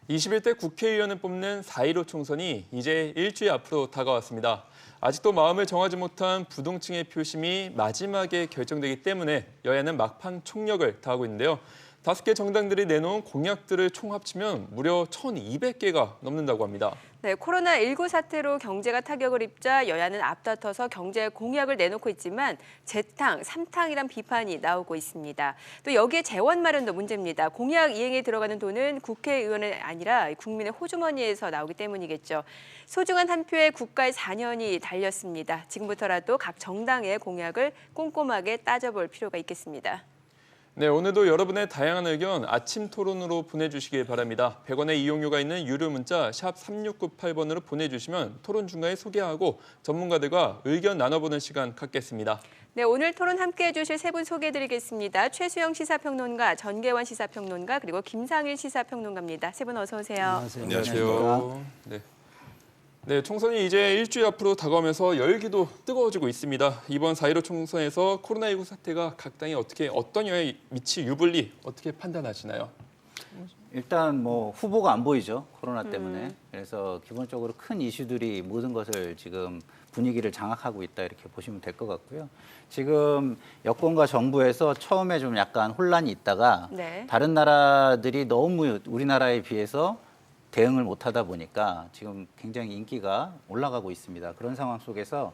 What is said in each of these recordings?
21대 국회의원을 뽑는 4.15 총선이 이제 일주일 앞으로 다가왔습니다. 아직도 마음을 정하지 못한 부동층의 표심이 마지막에 결정되기 때문에 여야는 막판 총력을 다하고 있는데요. 5개 정당들이 내놓은 공약들을 총 합치면 무려 1,200개가 넘는다고 합니다. 네, 코로나19 사태로 경제가 타격을 입자 여야는 앞다퉈서 경제 공약을 내놓고 있지만 재탕, 삼탕이란 비판이 나오고 있습니다. 또 여기에 재원 마련도 문제입니다. 공약 이행에 들어가는 돈은 국회의원이 아니라 국민의 호주머니에서 나오기 때문이겠죠. 소중한 한 표에 국가의 4년이 달렸습니다. 지금부터라도 각 정당의 공약을 꼼꼼하게 따져볼 필요가 있겠습니다. 네, 오늘도 여러분의 다양한 의견 아침 토론으로 보내주시길 바랍니다. 100원의 이용료가 있는 유료 문자 샵 3698번으로 보내주시면 토론 중간에 소개하고 전문가들과 의견 나눠보는 시간 갖겠습니다. 네, 오늘 토론 함께해 주실 세 분 소개해드리겠습니다. 최수영 시사평론가, 전계원 시사평론가, 그리고 김상일 시사평론가입니다. 세 분 어서 오세요. 안녕하세요. 네, 총선이 이제 일주일 앞으로 다가오면서 열기도 뜨거워지고 있습니다. 이번 4.15 총선에서 코로나19 사태가 각 당에 어떤 영향을 미칠 유불리 어떻게 판단하시나요? 일단 뭐 후보가 안 보이죠, 코로나 때문에. 그래서 기본적으로 큰 이슈들이 모든 것을 지금 분위기를 장악하고 있다 이렇게 보시면 될 것 같고요. 지금 여권과 정부에서 처음에 좀 약간 혼란이 있다가 네. 다른 나라들이 너무 우리나라에 비해서 대응을 못하다 보니까 지금 굉장히 인기가 올라가고 있습니다. 그런 상황 속에서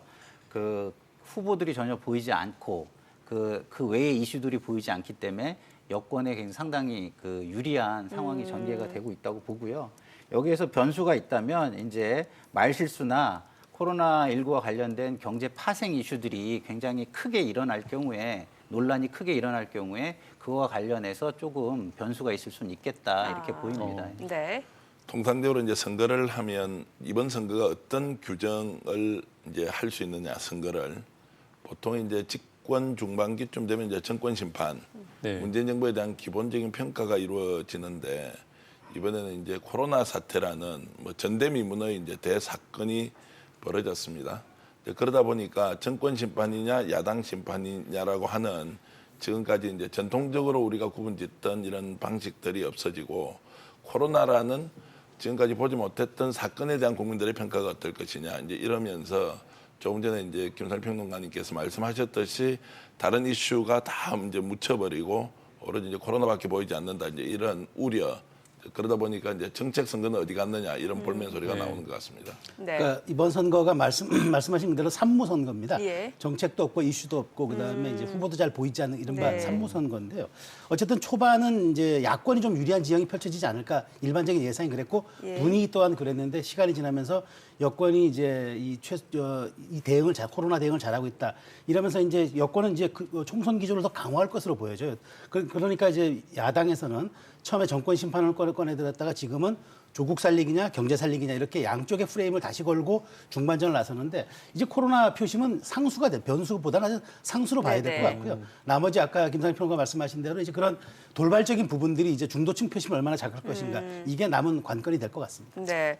그 후보들이 전혀 보이지 않고 그 외의 이슈들이 보이지 않기 때문에 여권에 굉장히 상당히 그 유리한 상황이 전개가 되고 있다고 보고요. 여기에서 변수가 있다면 이제 말실수나 코로나19와 관련된 경제 파생 이슈들이 굉장히 크게 일어날 경우에 논란이 크게 일어날 경우에 그와 관련해서 조금 변수가 있을 수는 있겠다 이렇게 보입니다. 네. 통상적으로 이제 선거를 하면 이번 선거가 어떤 규정을 이제 할 수 있느냐 선거를 보통 이제 집권 중반기쯤 되면 이제 정권 심판, 문재인 정부에 대한 기본적인 평가가 이루어지는데 이번에는 이제 코로나 사태라는 뭐 전대미문의 이제 대사건이 벌어졌습니다. 그러다 보니까 정권 심판이냐 야당 심판이냐라고 하는 지금까지 이제 전통적으로 우리가 구분짓던 이런 방식들이 없어지고 코로나라는 지금까지 보지 못했던 사건에 대한 국민들의 평가가 어떨 것이냐 이제 이러면서 조금 전에 이제 김상일 평론가님께서 말씀하셨듯이 다른 이슈가 다 이제 묻혀버리고 오로지 이제 코로나밖에 보이지 않는다 이제 이런 우려. 그러다 보니까 이제 정책 선거는 어디 갔느냐 이런 볼멘 소리가 나오는 것 같습니다. 네. 그러니까 이번 선거가 말씀하신 그대로 산무 선거입니다. 예. 정책도 없고 이슈도 없고 그다음에 이제 후보도 잘 보이지 않는 이른바 네. 산무 선거인데요. 어쨌든 초반은 이제 야권이 좀 유리한 지형이 펼쳐지지 않을까 일반적인 예상이 그랬고 예. 분위기 또한 그랬는데 시간이 지나면서 여권이 이제 이 대응을 코로나 대응을 잘하고 있다. 이러면서 이제 여권은 이제 그 총선 기조를 더 강화할 것으로 보여져요. 그러니까 이제 야당에서는 처음에 정권 심판을 꺼내들었다가 지금은 조국 살리기냐 경제 살리기냐 이렇게 양쪽의 프레임을 다시 걸고 중반전을 나서는데 이제 코로나 표심은 상수가 변수보다는 상수로 봐야 될 것 네네. 같고요. 나머지 아까 김상일 평론가 말씀하신 대로 이제 그런 돌발적인 부분들이 이제 중도층 표심을 얼마나 작을 것인가 이게 남은 관건이 될 것 같습니다. 네.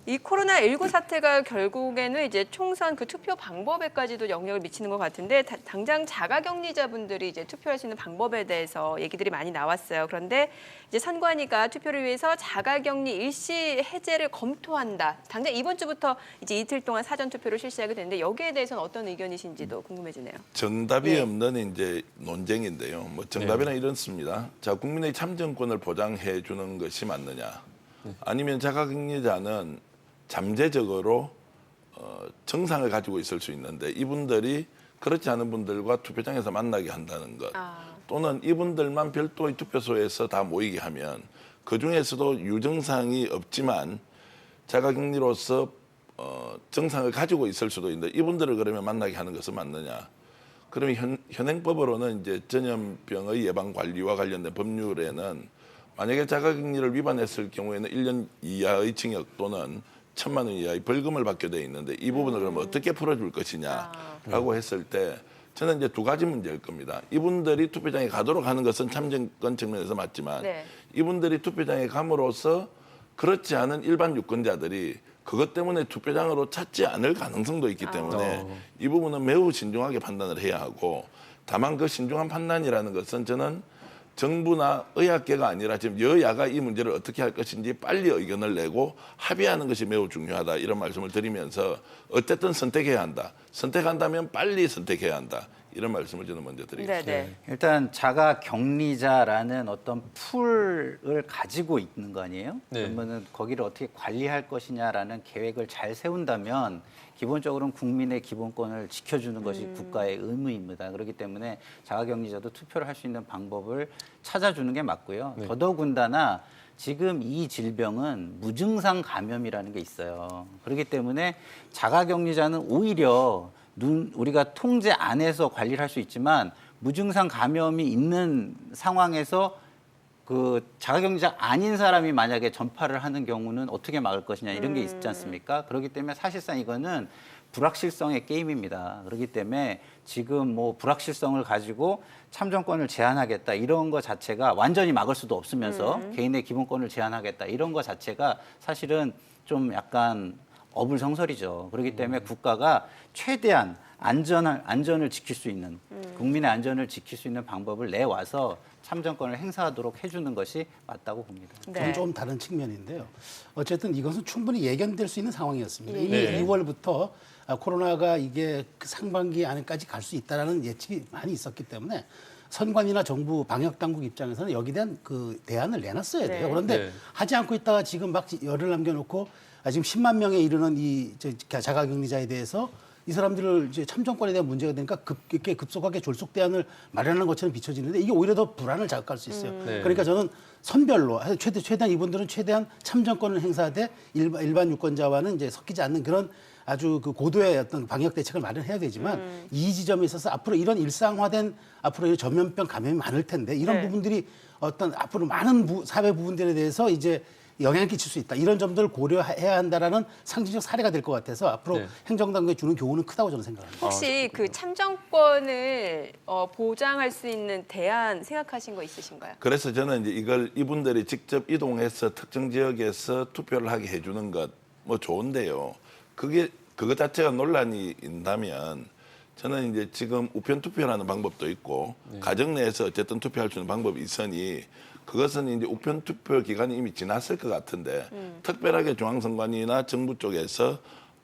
이 코로나19 사태가 결국에는 이제 총선 그 투표 방법에까지도 영향을 미치는 것 같은데 당장 자가격리자분들이 이제 투표할 수 있는 방법에 대해서 얘기들이 많이 나왔어요. 그런데 이제 선관위가 투표를 위해서 자가격리 일시 해제를 검토한다. 당장 이번 주부터 이제 이틀 동안 사전 투표를 실시하게 되는데 여기에 대해서는 어떤 의견이신지도 궁금해지네요. 정답이 네. 없는 이제 논쟁인데요. 뭐 정답에는 이렇습니다. 자, 국민의 참정권을 보장해 주는 것이 맞느냐? 아니면 자가격리자는 잠재적으로 정상을 가지고 있을 수 있는데 이분들이 그렇지 않은 분들과 투표장에서 만나게 한다는 것. 또는 이분들만 별도의 투표소에서 다 모이게 하면 그중에서도 유증상이 없지만 자가격리로서 정상을 가지고 있을 수도 있는데 이분들을 그러면 만나게 하는 것은 맞느냐? 그러면 현행법으로는 이제 전염병의 예방 관리와 관련된 법률에는 만약에 자가격리를 위반했을 경우에는 1년 이하의 징역 또는 1,000만 원 이하의 벌금을 받게 돼 있는데 이 부분을 그럼 어떻게 풀어줄 것이냐라고 했을 때 저는 이제 두 가지 문제일 겁니다. 이분들이 투표장에 가도록 하는 것은 참정권 측면에서 맞지만 네. 이분들이 투표장에 감으로써 그렇지 않은 일반 유권자들이 그것 때문에 투표장으로 찾지 않을 가능성도 있기 때문에 이 부분은 매우 신중하게 판단을 해야 하고 다만 그 신중한 판단이라는 것은 저는 정부나 의학계가 아니라 지금 여야가 이 문제를 어떻게 할 것인지 빨리 의견을 내고 합의하는 것이 매우 중요하다. 이런 말씀을 드리면서 어쨌든 선택해야 한다. 선택한다면 빨리 선택해야 한다. 이런 말씀을 저는 먼저 드리겠습니다. 네. 일단 자가 격리자라는 어떤 풀을 가지고 있는 거 아니에요? 네. 그러면은 거기를 어떻게 관리할 것이냐라는 계획을 잘 세운다면 기본적으로는 국민의 기본권을 지켜주는 것이 국가의 의무입니다. 그렇기 때문에 자가격리자도 투표를 할 수 있는 방법을 찾아주는 게 맞고요. 네. 더더군다나 지금 이 질병은 무증상 감염이라는 게 있어요. 그렇기 때문에 자가격리자는 오히려 우리가 통제 안에서 관리를 할 수 있지만 무증상 감염이 있는 상황에서 그 자가격리자 아닌 사람이 만약에 전파를 하는 경우는 어떻게 막을 것이냐 이런 게 있지 않습니까? 그렇기 때문에 사실상 이거는 불확실성의 게임입니다. 그렇기 때문에 지금 뭐 불확실성을 가지고 참정권을 제한하겠다 이런 거 자체가 완전히 막을 수도 없으면서 개인의 기본권을 제한하겠다 이런 거 자체가 사실은 좀 약간 어불성설이죠. 그렇기 때문에 국가가 최대한 안전을 지킬 수 있는 국민의 안전을 지킬 수 있는 방법을 내와서 참정권을 행사하도록 해주는 것이 맞다고 봅니다. 저는 조금 다른 측면인데요. 어쨌든 이것은 충분히 예견될 수 있는 상황이었습니다. 이미 네. 2월부터 코로나가 이게 그 상반기 안에까지 갈 수 있다라는 예측이 많이 있었기 때문에 선관위나 정부 방역 당국 입장에서는 여기에 대한 그 대안을 내놨어야 돼요. 네. 그런데 네. 하지 않고 있다가 지금 막 열을 남겨놓고 지금 10만 명에 이르는 이 자가격리자에 대해서 이 사람들을 이제 참정권에 대한 문제가 되니까 이렇게 급속하게 졸속 대안을 마련하는 것처럼 비춰지는데 이게 오히려 더 불안을 자극할 수 있어요. 네. 그러니까 저는 선별로 최대한 이분들은 최대한 참정권을 행사하되 일반 유권자와는 이제 섞이지 않는 그런 아주 그 고도의 어떤 방역 대책을 마련해야 되지만 이 지점에 있어서 앞으로 이런 일상화된 앞으로 전염병 감염이 많을 텐데 이런 네. 부분들이 어떤 앞으로 많은 사회 부분들에 대해서 이제 영향을 끼칠 수 있다. 이런 점들을 고려해야 한다라는 상징적 사례가 될 것 같아서 앞으로 네. 행정당국에 주는 교훈은 크다고 저는 생각합니다. 혹시 그 참정권을 보장할 수 있는 대안 생각하신 거 있으신가요? 그래서 저는 이제 이걸 이분들이 직접 이동해서 특정 지역에서 투표를 하게 해주는 것 뭐 좋은데요. 그것 자체가 논란이 있다면 저는 이제 지금 우편 투표라는 방법도 있고 가정 내에서 어쨌든 투표할 수 있는 방법이 있으니 그것은 이제 우편 투표 기간이 이미 지났을 것 같은데 특별하게 중앙선관위나 정부 쪽에서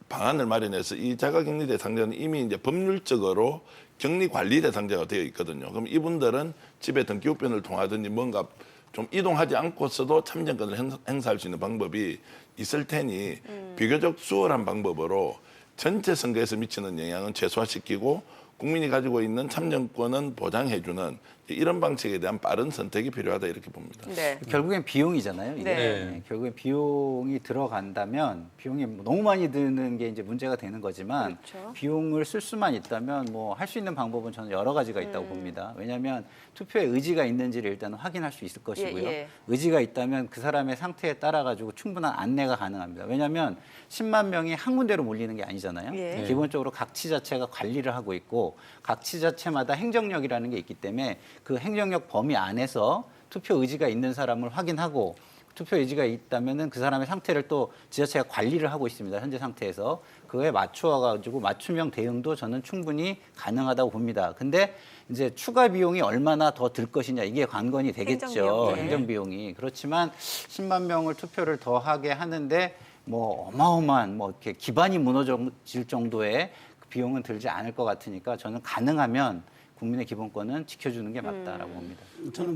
방안을 마련해서 이 자가격리 대상자는 이미 이제 법률적으로 격리 관리 대상자가 되어 있거든요. 그럼 이분들은 집에 등기 우편을 통하든지 뭔가 좀 이동하지 않고서도 참정권을 행사할 수 있는 방법이 있을 테니 비교적 수월한 방법으로 전체 선거에서 미치는 영향은 최소화시키고 국민이 가지고 있는 참정권은 보장해주는 이런 방식에 대한 빠른 선택이 필요하다 이렇게 봅니다. 네. 결국엔 비용이잖아요. 이게. 네. 결국엔 비용이 들어간다면 비용이 너무 많이 드는 게 이제 문제가 되는 거지만 그렇죠. 비용을 쓸 수만 있다면 뭐 할 수 있는 방법은 저는 여러 가지가 있다고 봅니다. 왜냐하면 투표에 의지가 있는지를 일단 확인할 수 있을 것이고요. 예. 의지가 있다면 그 사람의 상태에 따라 가지고 충분한 안내가 가능합니다. 왜냐하면 10만 명이 한 군데로 몰리는 게 아니잖아요. 예. 기본적으로 각 치 자체가 관리를 하고 있고 각 치 자체마다 행정력이라는 게 있기 때문에 그 행정력 범위 안에서 투표 의지가 있는 사람을 확인하고 투표 의지가 있다면은 그 사람의 상태를 또 지자체가 관리를 하고 있습니다. 현재 상태에서 그거에 맞추어 가지고 맞춤형 대응도 저는 충분히 가능하다고 봅니다. 근데 이제 추가 비용이 얼마나 더 들 것이냐 이게 관건이 되겠죠. 행정비용, 네. 행정 비용이. 그렇지만 10만 명을 투표를 더 하게 하는데 뭐 어마어마한 뭐 이렇게 기반이 무너질 정도의 비용은 들지 않을 것 같으니까 저는 가능하면 국민의 기본권은 지켜주는 게 맞다라고 봅니다. 저는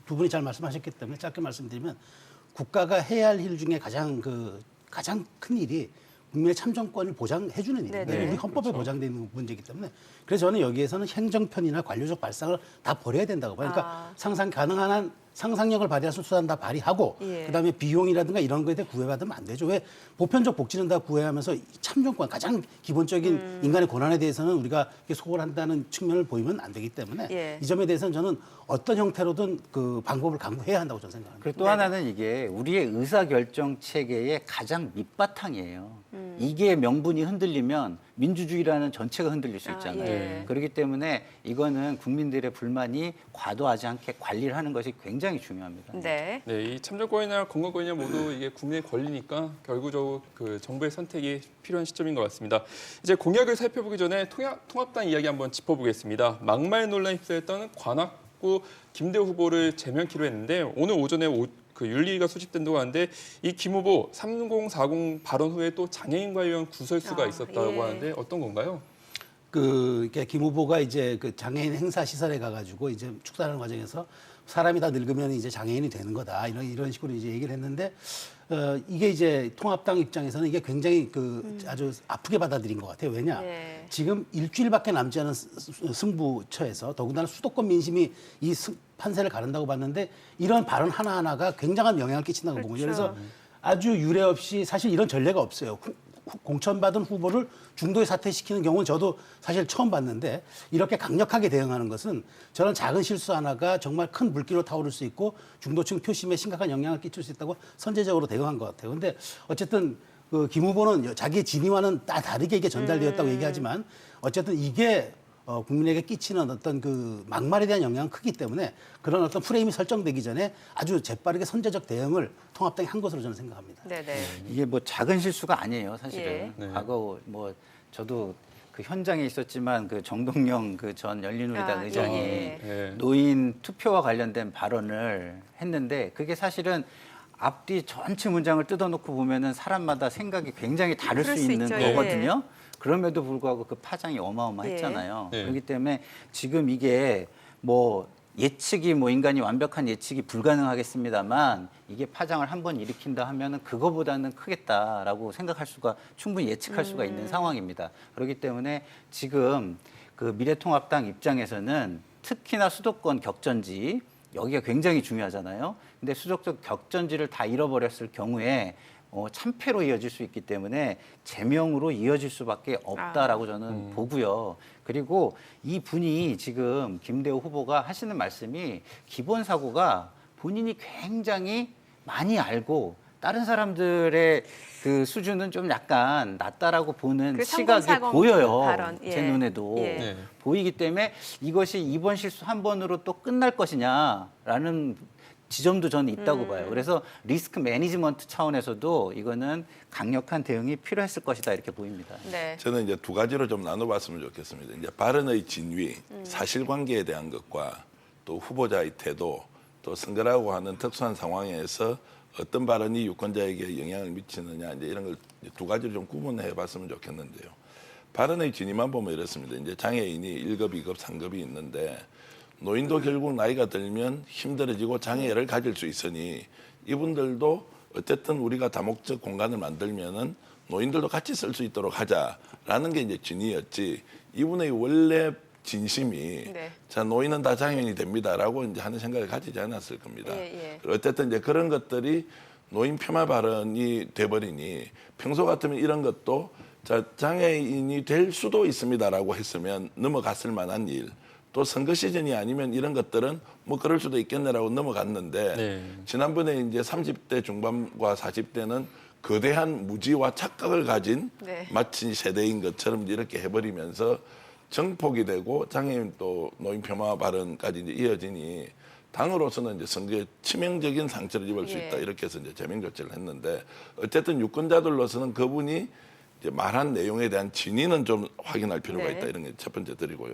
두 분이 잘 말씀하셨기 때문에 짧게 말씀드리면 국가가 해야 할 일 중에 가장 큰 일이 국민의 참정권을 보장해주는 일입니다. 네네. 우리 헌법에 보장되어 있는 문제이기 때문에 그래서 저는 여기에서는 행정편이나 관료적 발상을 다 버려야 된다고 봐요. 그러니까 상상 가능한 한 상상력을 발휘할 수 수단 다 발휘하고 예. 그다음에 비용이라든가 이런 거에 대해 구애받으면 안 되죠. 왜 보편적 복지는 다 구애하면서 참정권 가장 기본적인 인간의 권한에 대해서는 우리가 소홀한다는 측면을 보이면 안 되기 때문에 예. 이 점에 대해서는 저는 어떤 형태로든 그 방법을 강구해야 한다고 저는 생각합니다. 그리고 또 하나는 이게 우리의 의사결정 체계의 가장 밑바탕이에요. 이게 명분이 흔들리면 민주주의라는 전체가 흔들릴 수 있잖아요. 예. 그렇기 때문에 이거는 국민들의 불만이 과도하지 않게 관리를 하는 것이 굉장히 중요합니다. 네. 네, 이 참정권이나 건강권이나 모두 이게 국민의 권리니까 결국적으로 그 정부의 선택이 필요한 시점인 것 같습니다. 이제 공약을 살펴보기 전에 통합당 이야기 한번 짚어보겠습니다. 막말 논란에 휩싸였던 관악구 자꾸 김대호 후보를 제명키로 했는데 오늘 오전에 그 윤리위가 소집된다고 하는데 이 김 후보 3040 발언 후에 또 장애인 관련 구설수가 있었다고 예. 하는데 어떤 건가요? 김 후보가 이제 그 장애인 행사 시설에 가가지고 이제 축사하는 과정에서 사람이 다 늙으면 이제 장애인이 되는 거다 이런 식으로 이제 얘기를 했는데 이게 이제 통합당 입장에서는 이게 굉장히 아주 아프게 받아들인 것 같아요. 왜냐? 네. 지금 일주일밖에 남지 않은 승부처에서 더군다나 수도권 민심이 이 판세를 가른다고 봤는데 이런 발언 하나하나가 굉장한 영향을 끼친다고 보거든요. 그래서 아주 유례 없이 사실 이런 전례가 없어요. 공천받은 후보를 중도에 사퇴시키는 경우는 저도 사실 처음 봤는데 이렇게 강력하게 대응하는 것은 저는 작은 실수 하나가 정말 큰 불길로 타오를 수 있고 중도층 표심에 심각한 영향을 끼칠 수 있다고 선제적으로 대응한 것 같아요. 근데 어쨌든 김 후보는 자기의 진위와는 다르게 이게 전달되었다고 얘기하지만 어쨌든 이게 국민에게 끼치는 어떤 그 막말에 대한 영향은 크기 때문에 그런 어떤 프레임이 설정되기 전에 아주 재빠르게 선제적 대응을 통합당이 한 것으로 저는 생각합니다. 네네. 이게 뭐 작은 실수가 아니에요, 사실은. 예. 네. 과거 뭐 저도 그 현장에 있었지만 그 정동영 그 전 열린우리당 의장이 예. 예. 노인 투표와 관련된 발언을 했는데 그게 사실은 앞뒤 전체 문장을 뜯어놓고 보면은 사람마다 생각이 굉장히 다를 그럴 수 수 있는 있죠. 거거든요. 그럼에도 불구하고 그 파장이 어마어마했잖아요. 예. 그렇기 때문에 지금 이게 뭐 예측이 뭐 인간이 완벽한 예측이 불가능하겠습니다만 이게 파장을 한번 일으킨다 하면은 그거보다는 크겠다라고 생각할 수가 충분히 예측할 수가 있는 상황입니다. 그렇기 때문에 지금 그 미래통합당 입장에서는 특히나 수도권 격전지 여기가 굉장히 중요하잖아요. 근데 수도권 격전지를 다 잃어버렸을 경우에 참패로 이어질 수 있기 때문에 제명으로 이어질 수밖에 없다라고 저는 보고요. 그리고 이 분이 지금 김대호 후보가 하시는 말씀이 기본 사고가 본인이 굉장히 많이 알고 다른 사람들의 그 수준은 좀 약간 낮다라고 보는 그 시각이 상공사공 보여요. 발언. 예. 제 눈에도. 예. 네. 보이기 때문에 이것이 이번 실수 한 번으로 또 끝날 것이냐라는 지점도 저는 있다고 봐요. 그래서 리스크 매니지먼트 차원에서도 이거는 강력한 대응이 필요했을 것이다 이렇게 보입니다. 네. 저는 이제 두 가지로 좀 나눠봤으면 좋겠습니다. 이제 발언의 진위, 사실관계에 대한 것과 또 후보자의 태도, 또 선거라고 하는 특수한 상황에서 어떤 발언이 유권자에게 영향을 미치느냐 이제 이런 걸 두 가지로 좀 구분해봤으면 좋겠는데요. 발언의 진위만 보면 이렇습니다. 이제 장애인이 1급, 2급, 3급이 있는데 노인도 결국 나이가 들면 힘들어지고 장애를 가질 수 있으니 이분들도 어쨌든 우리가 다목적 공간을 만들면은 노인들도 같이 쓸 수 있도록 하자라는 게 이제 진위였지 이분의 원래 진심이 네. 자 노인은 다 장애인이 됩니다라고 이제 하는 생각을 가지지 않았을 겁니다. 예, 예. 어쨌든 이제 그런 것들이 노인 폄하 발언이 돼버리니 평소 같으면 이런 것도 자 장애인이 될 수도 있습니다라고 했으면 넘어갔을 만한 일. 또 선거 시즌이 아니면 이런 것들은 뭐 그럴 수도 있겠네라고 넘어갔는데 네. 지난번에 이제 30대 중반과 40대는 거대한 무지와 착각을 가진 네. 마치 세대인 것처럼 이렇게 해버리면서 정폭이 되고 장애인 또 노인 폄하 발언까지 이제 이어지니 당으로서는 이제 선거에 치명적인 상처를 입을 수 예. 있다 이렇게 해서 이제 제명 조치를 했는데 어쨌든 유권자들로서는 그분이 이제 말한 내용에 대한 진위는 좀 확인할 필요가 네. 있다 이런 게 첫 번째 드리고요.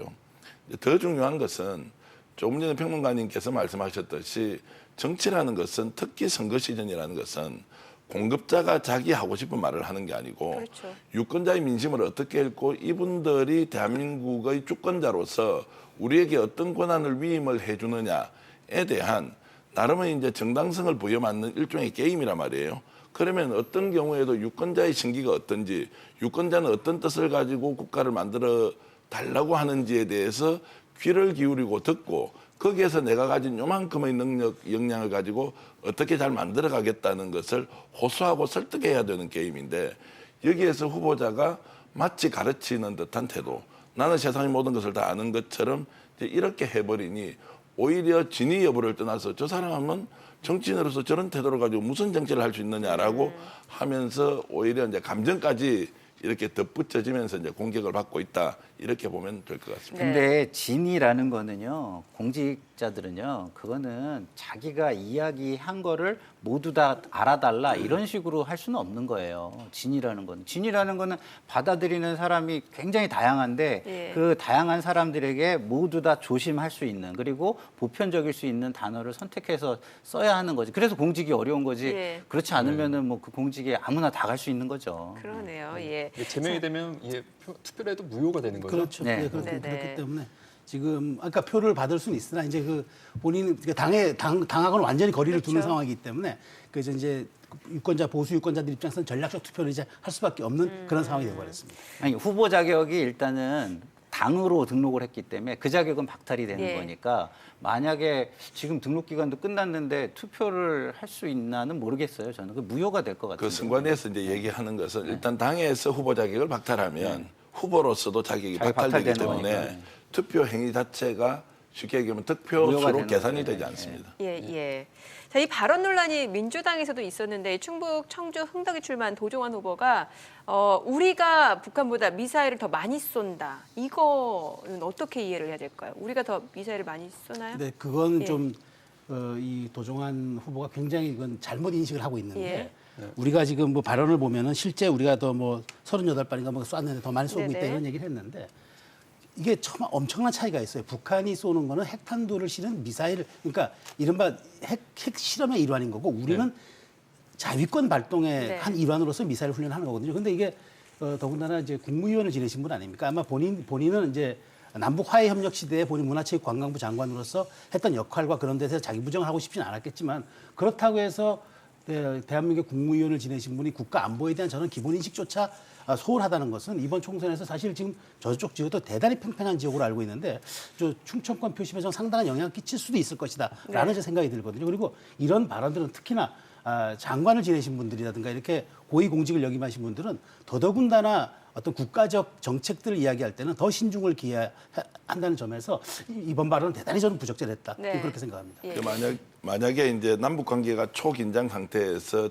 더 중요한 것은 조금 전에 평론가님께서 말씀하셨듯이 정치라는 것은 특히 선거 시즌이라는 것은 공급자가 자기 하고 싶은 말을 하는 게 아니고 그렇죠. 유권자의 민심을 어떻게 읽고 이분들이 대한민국의 주권자로서 우리에게 어떤 권한을 위임을 해주느냐에 대한 나름의 이제 정당성을 부여받는 일종의 게임이란 말이에요. 그러면 어떤 경우에도 유권자의 심기가 어떤지, 유권자는 어떤 뜻을 가지고 국가를 만들어 달라고 하는지에 대해서 귀를 기울이고 듣고 거기에서 내가 가진 요만큼의 능력, 역량을 가지고 어떻게 잘 만들어 가겠다는 것을 호소하고 설득해야 되는 게임인데 여기에서 후보자가 마치 가르치는 듯한 태도, 나는 세상의 모든 것을 다 아는 것처럼 이제 이렇게 해버리니 오히려 진위 여부를 떠나서 저 사람은 정치인으로서 저런 태도를 가지고 무슨 정치를 할 수 있느냐라고 하면서 오히려 이제 감정까지 이렇게 덧붙여지면서 이제 공격을 받고 있다 이렇게 보면 될 것 같습니다. 네. 근데 진위라는 거는요 공직 정책자들은요, 그거는 자기가 이야기한 거를 모두 다 알아달라 이런 식으로 할 수는 없는 거예요. 진이라는 거는 받아들이는 사람이 굉장히 다양한데 예. 그 다양한 사람들에게 모두 다 조심할 수 있는, 그리고 보편적일 수 있는 단어를 선택해서 써야 하는 거지. 그래서 공직이 어려운 거지. 예. 그렇지 않으면은 뭐 그 공직에 아무나 다 갈 수 있는 거죠. 그러네요. 예. 이게 제명이 되면 투표를 해도 무효가 되는 거죠. 그렇죠. 네. 네. 네네. 그렇기 때문에 지금 아까 표를 받을 수는 있으나 이제 그 본인 당하고는 완전히 거리를 두는 그렇죠. 상황이기 때문에 그래서 이제 유권자 보수 유권자들 입장에서는 전략적 투표를 이제 할 수밖에 없는 그런 상황이 되어버렸습니다. 아니, 후보 자격이 일단은 당으로 등록을 했기 때문에 그 자격은 박탈이 되는 예. 거니까 만약에 지금 등록 기간도 끝났는데 투표를 할 수 있나는 모르겠어요. 저는 그 무효가 될 것 같아요. 그 선관위에서 이제 얘기하는 것은 일단 당에서 후보 자격을 박탈하면 후보로서도 자격이 자격이 박탈되기 박탈되는 때문에 거니까. 투표 행위 자체가 쉽게 얘기하면 무효가 득표수로 되는 계산이 거예요. 되지 않습니다. 예, 예. 자, 이 발언 논란이 민주당에서도 있었는데 충북 청주 흥덕에 출마한 도종환 후보가 우리가 북한보다 미사일을 더 많이 쏜다. 이거는 어떻게 이해를 해야 될까요? 우리가 더 미사일을 많이 쏘나요? 근데 그건 예. 좀 이 도종환 후보가 굉장히 이건 잘못 인식을 하고 있는데 예. 우리가 지금 뭐 발언을 보면은 실제 우리가 더 뭐 38발인가 뭐 쐈는데 더 많이 쏘고 있다 네네. 이런 얘기를 했는데 이게 참 엄청난 차이가 있어요. 북한이 쏘는 거는 핵탄두를 실은 미사일, 그러니까 이른바 핵 실험의 일환인 거고 우리는 자위권 발동의 네. 한 일환으로서 미사일 훈련하는 거거든요. 근데 이게 더군다나 이제 국무위원을 지내신 분 아닙니까? 아마 본인은 이제 남북 화해 협력 시대에 본인 문화체육관광부 장관으로서 했던 역할과 그런 데서 자기 부정을 하고 싶지는 않았겠지만 그렇다고 해서 대한민국의 국무위원을 지내신 분이 국가 안보에 대한 저는 기본 인식조차 소홀하다는 것은 이번 총선에서 사실 지금 저쪽 지역도 대단히 팽팽한 지역으로 알고 있는데 저 충청권 표심에 좀 상당한 영향을 끼칠 수도 있을 것이다라는 제 생각이 들거든요. 그리고 이런 발언들은 특히나 장관을 지내신 분들이라든가 이렇게 고위공직을 역임하신 분들은 더더군다나 어떤 국가적 정책들을 이야기할 때는 더 신중을 기해한다는 점에서 이번 발언은 대단히 저는 부적절했다. 네. 그렇게 생각합니다. 예. 만약에 이제 남북 관계가 초긴장 상태에서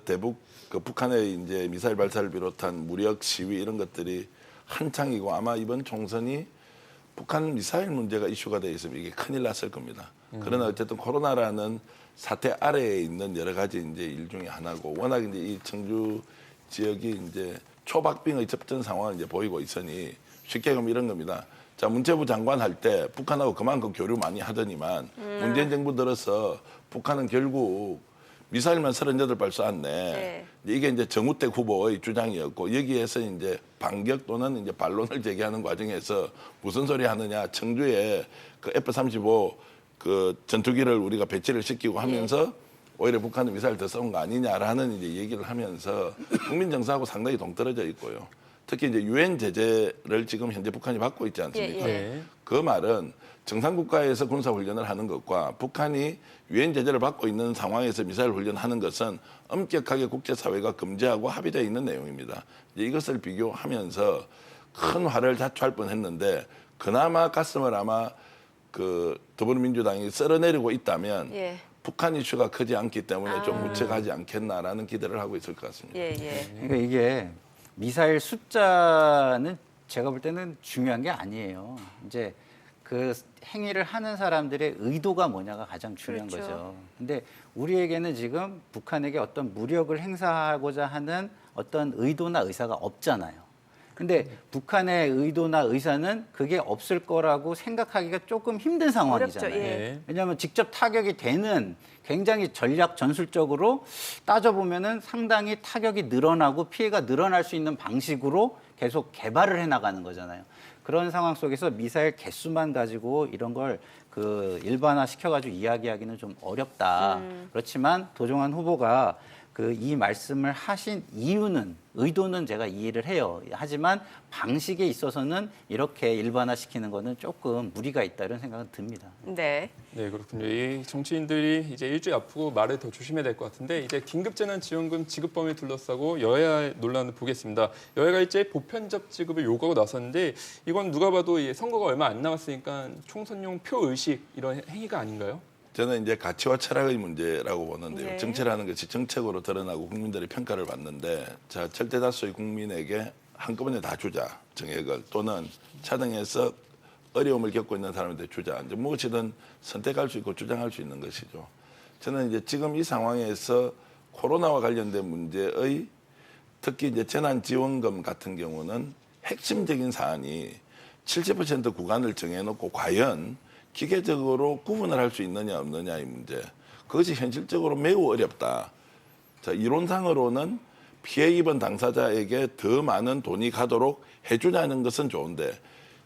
북한의 이제 미사일 발사를 비롯한 무력 시위 이런 것들이 한창이고 아마 이번 총선이 북한 미사일 문제가 이슈가 돼 있으면 이게 큰일 났을 겁니다. 그러나 어쨌든 코로나라는 사태 아래에 있는 여러 가지 이제 일 중에 하나고 워낙 이제 이 청주 지역이 이제 초박빙의 접전 상황을 이제 보이고 있으니 쉽게 보면 이런 겁니다. 자, 문체부 장관 할 때 북한하고 그만큼 교류 많이 하더니만 문재인 정부 들어서 북한은 결국 미사일만 38발 쐈네. 네. 이게 이제 정우택 후보의 주장이었고 여기에서 이제 반격 또는 이제 반론을 제기하는 과정에서 무슨 소리 하느냐. 청주에 그 F-35 그 전투기를 우리가 배치를 시키고 하면서 오히려 북한은 미사일 더 쏜 거 아니냐라는 이제 얘기를 하면서 국민 정서하고 상당히 동떨어져 있고요. 특히 이제 유엔 제재를 지금 현재 북한이 받고 있지 않습니까? 예. 그 말은 정상 국가에서 군사 훈련을 하는 것과 북한이 유엔 제재를 받고 있는 상황에서 미사일 훈련하는 것은 엄격하게 국제사회가 금지하고 합의되어 있는 내용입니다. 이제 이것을 비교하면서 큰 화를 자초할 뻔했는데 그나마 가슴을 아마 그 더불어민주당이 쓸어내리고 있다면 예. 북한 이슈가 크지 않기 때문에 좀 묵직하지 않겠나라는 기대를 하고 있을 것 같습니다. 예, 예. 그러니까 이게 미사일 숫자는 제가 볼 때는 중요한 게 아니에요. 이제 그 행위를 하는 사람들의 의도가 뭐냐가 가장 중요한 그렇죠. 거죠. 근데 우리에게는 지금 북한에게 어떤 무력을 행사하고자 하는 어떤 의도나 의사가 없잖아요. 근데 북한의 의도나 의사는 그게 없을 거라고 생각하기가 조금 힘든 상황이잖아요. 어렵죠, 예. 네. 왜냐하면 직접 타격이 되는 굉장히 전략 전술적으로 따져보면은 상당히 타격이 늘어나고 피해가 늘어날 수 있는 방식으로 계속 개발을 해나가는 거잖아요. 그런 상황 속에서 미사일 개수만 가지고 이런 걸 그 일반화 시켜가지고 이야기하기는 좀 어렵다. 그렇지만 도종환 후보가 그 이 말씀을 하신 이유는 의도는 제가 이해를 해요. 하지만 방식에 있어서는 이렇게 일반화시키는 거는 조금 무리가 있다 이런 생각은 듭니다. 네. 네, 그렇군요. 이 정치인들이 이제 일주일 앞으로 말을 더 조심해야 될 것 같은데 이제 긴급재난지원금 지급 범위 둘러싸고 여야 논란을 보겠습니다. 여야가 일제 보편적 지급을 요구하고 나섰는데 이건 누가 봐도 이 선거가 얼마 안 남았으니까 총선용 표 의식 이런 행위가 아닌가요? 저는 이제 가치와 철학의 문제라고 보는데요. 네. 정치라는 것이 정책으로 드러나고 국민들의 평가를 받는데 자, 절대 다수의 국민에게 한꺼번에 다 주자 정액을 또는 차등해서 어려움을 겪고 있는 사람한테 주자. 이제 무엇이든 선택할 수 있고 주장할 수 있는 것이죠. 저는 이제 지금 이 상황에서 코로나와 관련된 문제의 특히 이제 재난지원금 같은 경우는 핵심적인 사안이 70% 구간을 정해놓고 과연 기계적으로 구분을 할 수 있느냐 없느냐의 문제. 그것이 현실적으로 매우 어렵다. 자, 이론상으로는 피해 입은 당사자에게 더 많은 돈이 가도록 해주자는 것은 좋은데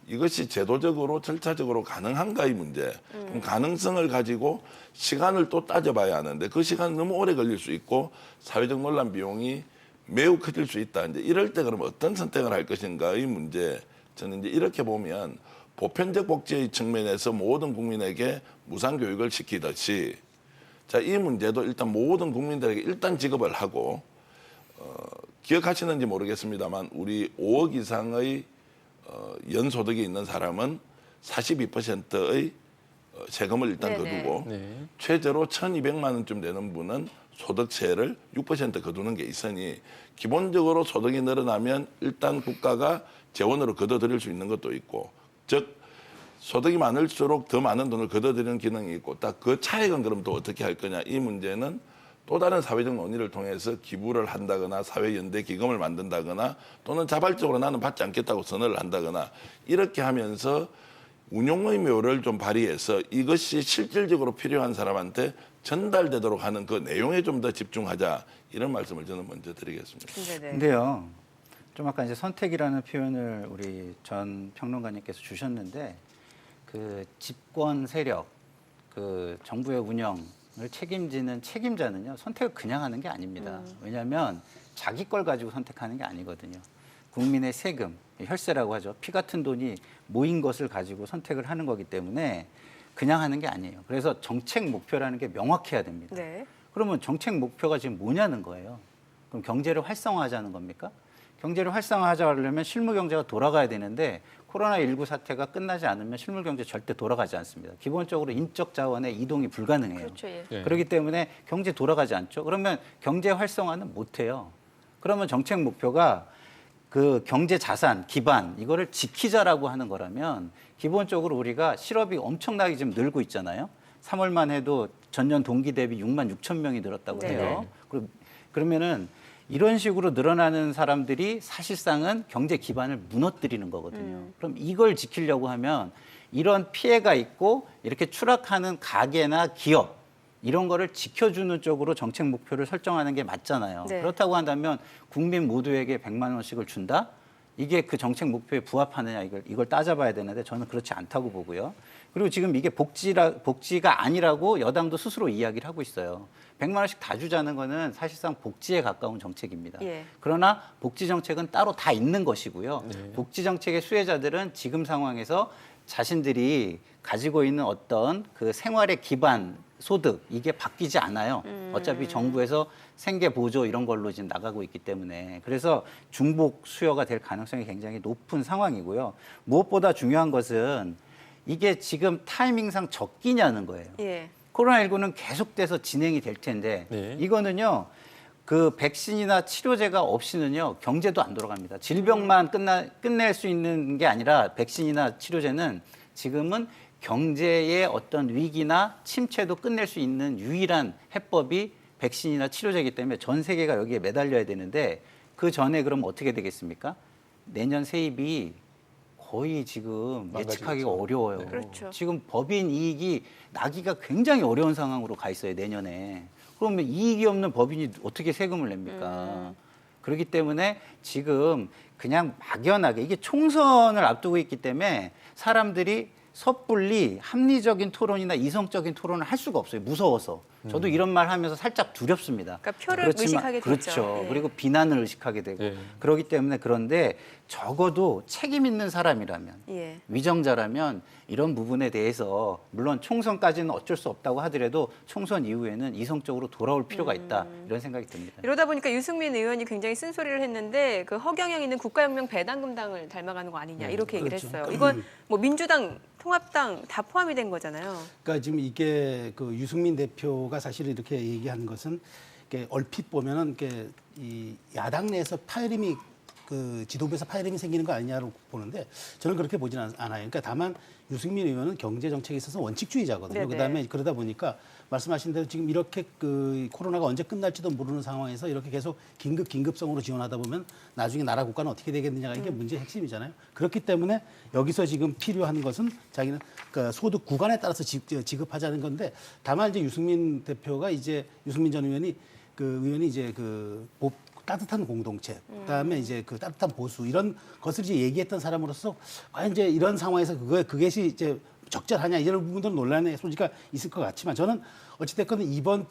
이것이 제도적으로 절차적으로 가능한가의 문제. 그럼 가능성을 가지고 시간을 또 따져봐야 하는데 그 시간은 너무 오래 걸릴 수 있고 사회적 논란 비용이 매우 커질 수 있다. 이제 이럴 때 그럼 어떤 선택을 할 것인가의 문제. 저는 이제 이렇게 보면 보편적 복지의 측면에서 모든 국민에게 무상 교육을 시키듯이 자, 이 문제도 일단 모든 국민들에게 일단 지급을 하고 기억하시는지 모르겠습니다만 우리 5억 이상의 연소득이 있는 사람은 42%의 세금을 일단 네네. 거두고 네. 최저로 1,200만 원쯤 되는 분은 소득세를 6% 거두는 게 있으니 기본적으로 소득이 늘어나면 일단 국가가 재원으로 걷어들일 수 있는 것도 있고 즉 소득이 많을수록 더 많은 돈을 걷어들이는 기능이 있고 딱 그 차액은 그럼 또 어떻게 할 거냐 이 문제는 또 다른 사회적 논의를 통해서 기부를 한다거나 사회연대 기금을 만든다거나 또는 자발적으로 나는 받지 않겠다고 선언을 한다거나 이렇게 하면서 운용의 묘를 좀 발휘해서 이것이 실질적으로 필요한 사람한테 전달되도록 하는 그 내용에 좀 더 집중하자 이런 말씀을 저는 먼저 드리겠습니다. 네네. 근데요, 좀 아까 이제 선택이라는 표현을 우리 전 평론가님께서 주셨는데 그 집권 세력, 그 정부의 운영을 책임지는 책임자는요 선택을 그냥 하는 게 아닙니다. 왜냐하면 자기 걸 가지고 선택하는 게 아니거든요. 국민의 세금, 혈세라고 하죠. 피 같은 돈이 모인 것을 가지고 선택을 하는 거기 때문에 그냥 하는 게 아니에요. 그래서 정책 목표라는 게 명확해야 됩니다. 네. 그러면 정책 목표가 지금 뭐냐는 거예요. 그럼 경제를 활성화하자는 겁니까? 경제를 활성화하자려면 실물 경제가 돌아가야 되는데 코로나19 사태가 끝나지 않으면 실물 경제 절대 돌아가지 않습니다. 기본적으로 인적 자원의 이동이 불가능해요. 그렇죠. 예. 네. 그렇기 때문에 경제 돌아가지 않죠. 그러면 경제 활성화는 못 해요. 그러면 정책 목표가 그 경제 자산 기반 이거를 지키자라고 하는 거라면 기본적으로 우리가 실업이 엄청나게 지금 늘고 있잖아요. 3월만 해도 전년 동기 대비 6만 6천 명이 늘었다고 네네. 해요. 그러면은 이런 식으로 늘어나는 사람들이 사실상은 경제 기반을 무너뜨리는 거거든요. 그럼 이걸 지키려고 하면 이런 피해가 있고 이렇게 추락하는 가게나 기업 이런 거를 지켜주는 쪽으로 정책 목표를 설정하는 게 맞잖아요. 네. 그렇다고 한다면 국민 모두에게 100만 원씩을 준다? 이게 그 정책 목표에 부합하느냐 이걸 따져봐야 되는데 저는 그렇지 않다고 보고요. 그리고 지금 이게 복지가 아니라고 여당도 스스로 이야기를 하고 있어요. 100만 원씩 다 주자는 거는 사실상 복지에 가까운 정책입니다. 예. 그러나 복지 정책은 따로 다 있는 것이고요. 네. 복지 정책의 수혜자들은 지금 상황에서 자신들이 가지고 있는 어떤 그 생활의 기반 소득 이게 바뀌지 않아요. 어차피 정부에서 생계 보조 이런 걸로 지금 나가고 있기 때문에 그래서 중복 수요가 될 가능성이 굉장히 높은 상황이고요. 무엇보다 중요한 것은 이게 지금 타이밍상 적기냐는 거예요. 예. 코로나19는 계속돼서 진행이 될 텐데 네. 이거는요. 그 백신이나 치료제가 없이는요. 경제도 안 돌아갑니다. 질병만 끝낼 수 있는 게 아니라 백신이나 치료제는 지금은 경제의 어떤 위기나 침체도 끝낼 수 있는 유일한 해법이 백신이나 치료제이기 때문에 전 세계가 여기에 매달려야 되는데 그 전에 그럼 어떻게 되겠습니까? 내년 세입이 거의 지금 예측하기가 어려워요. 네. 그렇죠. 지금 법인 이익이 나기가 굉장히 어려운 상황으로 가 있어요, 내년에. 그러면 이익이 없는 법인이 어떻게 세금을 냅니까? 그렇기 때문에 지금 그냥 막연하게 이게 총선을 앞두고 있기 때문에 사람들이 섣불리 합리적인 토론이나 이성적인 토론을 할 수가 없어요. 무서워서. 저도 이런 말 하면서 살짝 두렵습니다. 그러니까 표를 의식하게 되죠. 그렇죠. 예. 그리고 비난을 의식하게 되고. 예. 그렇기 때문에 그런데 적어도 책임 있는 사람이라면 예. 위정자라면 이런 부분에 대해서 물론 총선까지는 어쩔 수 없다고 하더라도 총선 이후에는 이성적으로 돌아올 필요가 있다. 이런 생각이 듭니다. 이러다 보니까 유승민 의원이 굉장히 쓴소리를 했는데 그 허경영 있는 국가혁명 배당금당을 닮아가는 거 아니냐 이렇게 얘기를 그렇죠. 했어요. 이건 뭐 민주당, 통합당 다 포함이 된 거잖아요. 그러니까 지금 이게 그 유승민 대표가 사실 이렇게 얘기하는 것은 이렇게 얼핏 보면은 이렇게 이 야당 내에서 파열음이 그 지도부에서 파열음이 생기는 거 아니냐고 보는데 저는 그렇게 보지는 않아요. 그러니까 다만 유승민 의원은 경제 정책에 있어서 원칙주의자거든요. 네네. 그다음에 그러다 보니까 말씀하신 대로 지금 이렇게 그 코로나가 언제 끝날지도 모르는 상황에서 이렇게 계속 긴급성으로 지원하다 보면 나중에 나라 국가는 어떻게 되겠느냐가 이게 문제의 핵심이잖아요. 그렇기 때문에 여기서 지금 필요한 것은 자기는 그 소득 구간에 따라서 지급하자는 건데 다만 이제 유승민 대표가 이제 유승민 전 의원이 이제 따뜻한 공동체, 그다음에 이제 그 따뜻한 보수 이런 것을 이제 얘기했던 사람으로서 과연 이제 이런 상황에서 그것이 이제 적절하냐 이런 부분들은 논란의 소지가 있을 것 같지만 저는 어찌됐건 이번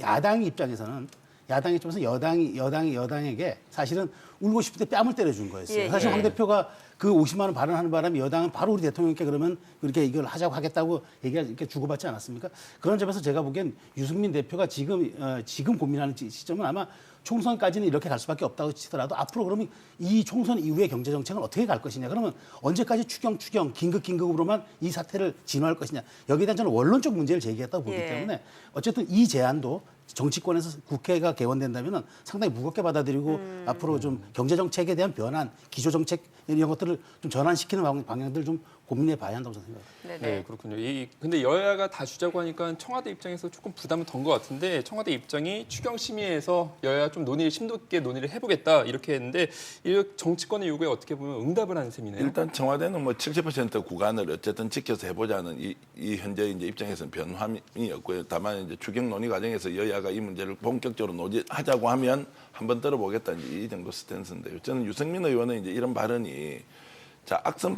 야당 입장에서는 여당에게 사실은 울고 싶을 때 뺨을 때려준 거였어요. 예, 사실 예. 황 대표가 그 50만 원 발언하는 바람에 여당은 바로 우리 대통령께 그러면 그렇게 이걸 하자고 하겠다고 이렇게 주고받지 않았습니까? 그런 점에서 제가 보기엔 유승민 대표가 지금 고민하는 시점은 아마 총선까지는 이렇게 갈 수밖에 없다고 치더라도 앞으로 그러면 이 총선 이후의 경제 정책은 어떻게 갈 것이냐? 그러면 언제까지 추경 긴급으로만 이 사태를 진화할 것이냐? 여기에 대한 저는 원론적 문제를 제기했다고 보기 예. 때문에 어쨌든 이 제안도 정치권에서 국회가 개원된다면 상당히 무겁게 받아들이고 앞으로 좀 경제 정책에 대한 변환, 기조 정책 이런 것들을 좀 전환시키는 방향들을 좀 고민해 봐야 한다고 저는 생각합니다. 네네. 네, 그렇군요. 근데 여야가 다 주자고 하니까 청와대 입장에서 조금 부담은 던 것 같은데 청와대 입장이 추경 심의에서 여야 좀 심도 있게 논의를 해보겠다 이렇게 했는데 이 정치권의 요구에 어떻게 보면 응답을 하는 셈이네요. 일단 청와대는 뭐 70% 구간을 어쨌든 지켜서 해보자는 이 현재 이제 입장에서는 변함이었고요. 다만 이제 추경 논의 과정에서 여야가 이 문제를 본격적으로 논의하자고 하면 한번 들어보겠다 이 정도 스탠스인데요. 저는 유승민 의원은 이제 이런 발언이 악성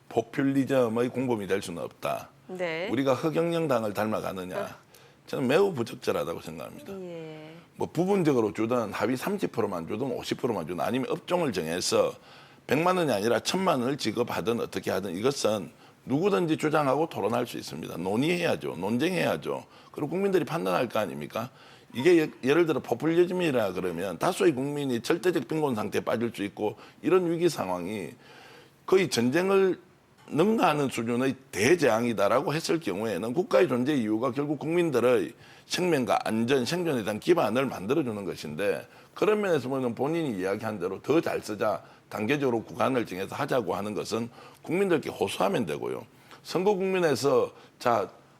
포퓰리즘의 공범이 될 수는 없다. 네. 우리가 허경영당을 닮아가느냐? 저는 매우 부적절하다고 생각합니다. 예. 뭐 부분적으로 주든 합의 30%만 주든 50%만 주든 아니면 업종을 정해서 100만 원이 아니라 1000만 원을 지급하든 어떻게 하든 이것은 누구든지 주장하고 토론할 수 있습니다. 논의해야죠. 논쟁해야죠. 그리고 국민들이 판단할 거 아닙니까? 이게 예를 들어 포퓰리즘이라 그러면 다수의 국민이 절대적 빈곤 상태에 빠질 수 있고 이런 위기 상황이 거의 전쟁을 능가하는 수준의 대재앙이다라고 했을 경우에는 국가의 존재 이유가 결국 국민들의 생명과 안전, 생존에 대한 기반을 만들어주는 것인데 그런 면에서 보면 본인이 이야기한 대로 더 잘 쓰자 단계적으로 구간을 정해서 하자고 하는 것은 국민들께 호소하면 되고요. 선거 국면에서